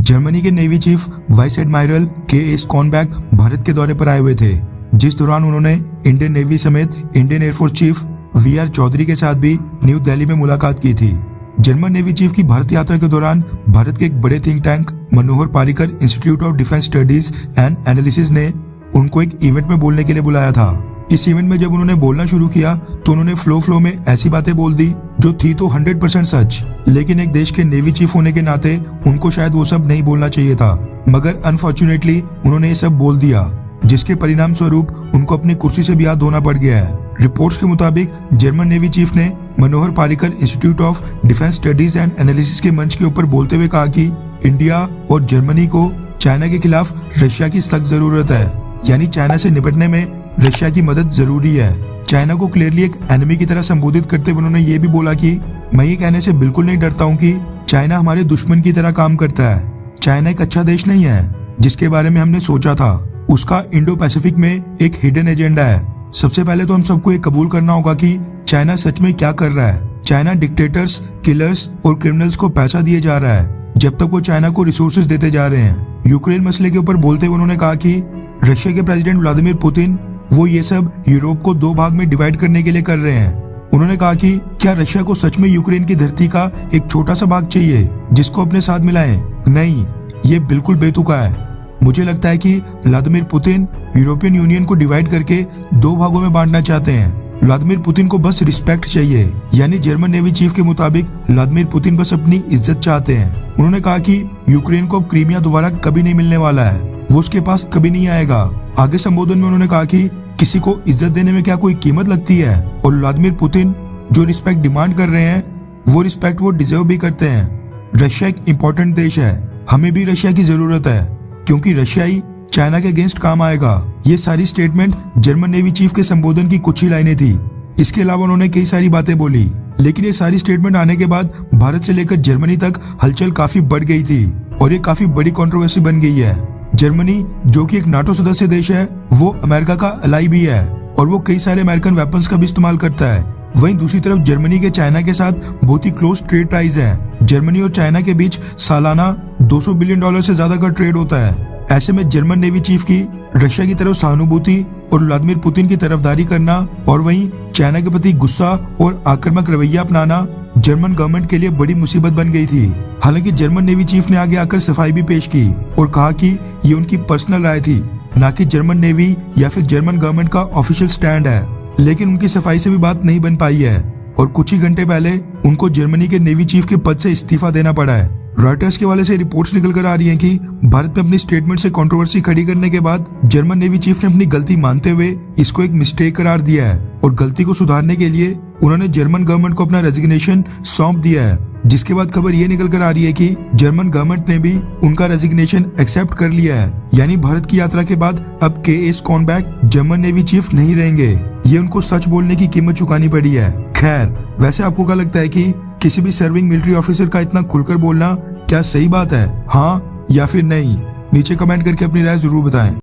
Germany के navy chief vice admiral K S. Schonbach Bharat के दौरे पर आए हुए थे, जिस दौरान उन्होंने इंडियन नेवी समेत Indian air force chief V R. Chaudhari के साथ भी न्यू दिल्ली में मुलाकात की थी। जर्मन नेवी चीफ की भारत यात्रा के दौरान भारत के एक बड़े think tank Manohar Parrikar institute of defence studies and analysis ने उनको एक इवेंट में बोलने के लिए बुलाया था। इस इवेंट में जब उन्होंने बोलना शुरू किया तो उन्होंने फ्लो में ऐसी बातें बोल दी जो थी तो 100% सच, लेकिन एक देश के नेवी चीफ होने के नाते उनको शायद वो सब नहीं बोलना चाहिए था, मगर अनफॉर्चुनेटली उन्होंने ये सब बोल दिया, जिसके परिणाम स्वरूप उनको अपनी कुर्सी से भी हाथ धोना पड़ गया है। रिपोर्ट्स के मुताबिक जर्मन नेवी चीफ ने Manohar Parrikar institute of defence studies and analysis के मंच के ऊपर बोलते हुए कहा कि इंडिया और जर्मनी को चाइना के खिलाफ रशिया की सख्त जरूरत है, यानी चाइना से निपटने में रशिया की मदद जरूरी है। चाइना को क्लियरली एक एनिमी की तरह संबोधित करते हुए उन्होंने ये भी बोला कि मैं ये कहने से बिल्कुल नहीं डरता हूँ कि चाइना हमारे दुश्मन की तरह काम करता है। चाइना एक अच्छा देश नहीं है जिसके बारे में हमने सोचा था, उसका इंडो पैसिफिक में एक हिडन एजेंडा है। सबसे पहले तो हम सबको ये कबूल करना होगा कि चाइना सच में क्या कर रहा है। चाइना डिक्टेटर्स, किलर्स और क्रिमिनल्स को पैसा दिए जा रहा है जब तक वो चाइना को रिसोर्सेज देते जा रहे हैं। यूक्रेन मसले के ऊपर बोलते हुए उन्होंने कहा कि रशिया के प्रेसिडेंट व्लादिमीर पुतिन वो ये सब यूरोप को 2 भाग में डिवाइड करने के लिए कर रहे हैं। उन्होंने कहा कि क्या रशिया को सच में यूक्रेन की धरती का एक छोटा सा भाग चाहिए जिसको अपने साथ मिलाएं? नहीं, ये बिल्कुल बेतुका है। मुझे लगता है कि व्लादिमीर पुतिन यूरोपियन यूनियन को डिवाइड करके 2 भागों में बांटना चाहते हैं। व्लादिमीर पुतिन को बस रिस्पेक्ट चाहिए, यानी जर्मन नेवी चीफ के मुताबिक व्लादिमीर पुतिन बस अपनी इज्जत चाहते हैं। उन्होंने कहा कि यूक्रेन को अब क्रीमिया दोबारा कभी नहीं मिलने वाला है, वो उसके पास कभी नहीं आएगा। आगे संबोधन में उन्होंने कहा कि किसी को इज्जत देने में क्या कोई कीमत लगती है, और व्लादिमीर पुतिन जो रिस्पेक्ट डिमांड कर रहे हैं वो रिस्पेक्ट वो डिजर्व भी करते हैं। रशिया एक इम्पोर्टेंट देश है, हमें भी रशिया की जरूरत है क्योंकि रशिया ही चाइना के अगेंस्ट काम आएगा। ये सारी स्टेटमेंट जर्मन नेवी चीफ के संबोधन की कुछ ही लाइनें थी। इसके अलावा उन्होंने कई सारी बातें बोली, लेकिन ये सारी स्टेटमेंट आने के बाद भारत से लेकर जर्मनी तक हलचल काफी बढ़ गई थी और ये काफी बड़ी कंट्रोवर्सी बन गई है। जर्मनी जो कि एक नाटो सदस्य देश है, वो अमेरिका का अलाई भी है और वो कई सारे अमेरिकन वेपन्स का भी इस्तेमाल करता है। वहीं दूसरी तरफ जर्मनी के चाइना के साथ बहुत ही क्लोज ट्रेड टाइज हैं। जर्मनी और चाइना के बीच सालाना $200 बिलियन से ज्यादा का ट्रेड होता है। ऐसे में जर्मन नेवी चीफ की रशिया की तरफ सहानुभूति और व्लादिमीर पुतिन की तरफदारी करना और वहीं चाइना के प्रति गुस्सा और आक्रामक रवैया अपनाना जर्मन गवर्नमेंट के लिए बड़ी मुसीबत बन गई थी। हालांकि जर्मन नेवी चीफ ने आगे आकर सफाई भी पेश की और कहा कि ये उनकी पर्सनल राय थी, ना कि जर्मन नेवी या फिर जर्मन गवर्नमेंट का ऑफिशियल स्टैंड है। लेकिन उनकी सफाई से भी बात नहीं बन पाई है और कुछ ही घंटे पहले उनको जर्मनी के नेवी चीफ के पद से इस्तीफा देना पड़ा है। रॉयटर्स के हवाले से रिपोर्ट्स निकल कर आ रही हैं कि भारत में अपनी स्टेटमेंट से कंट्रोवर्सी खड़ी करने के बाद जर्मन नेवी चीफ ने अपनी गलती मानते हुए इसको एक मिस्टेक करार दिया है और गलती को सुधारने के लिए उन्होंने जर्मन गवर्नमेंट को अपना रेजिग्नेशन सौंप दिया है। जिसके बाद खबर ये निकल कर आ रही है कि जर्मन गवर्नमेंट ने भी उनका रेजिग्नेशन एक्सेप्ट कर लिया है, यानी भारत की यात्रा के बाद अब के.एस. कॉनबैक जर्मन नेवी चीफ नहीं रहेंगे। ये उनको सच बोलने की कीमत चुकानी पड़ी है। खैर, वैसे आपको क्या लगता है कि किसी भी सर्विंग मिलिट्री ऑफिसर का इतना खुलकर बोलना क्या सही बात है, हाँ या फिर नहीं? नीचे कमेंट करके अपनी राय जरूर बताएं।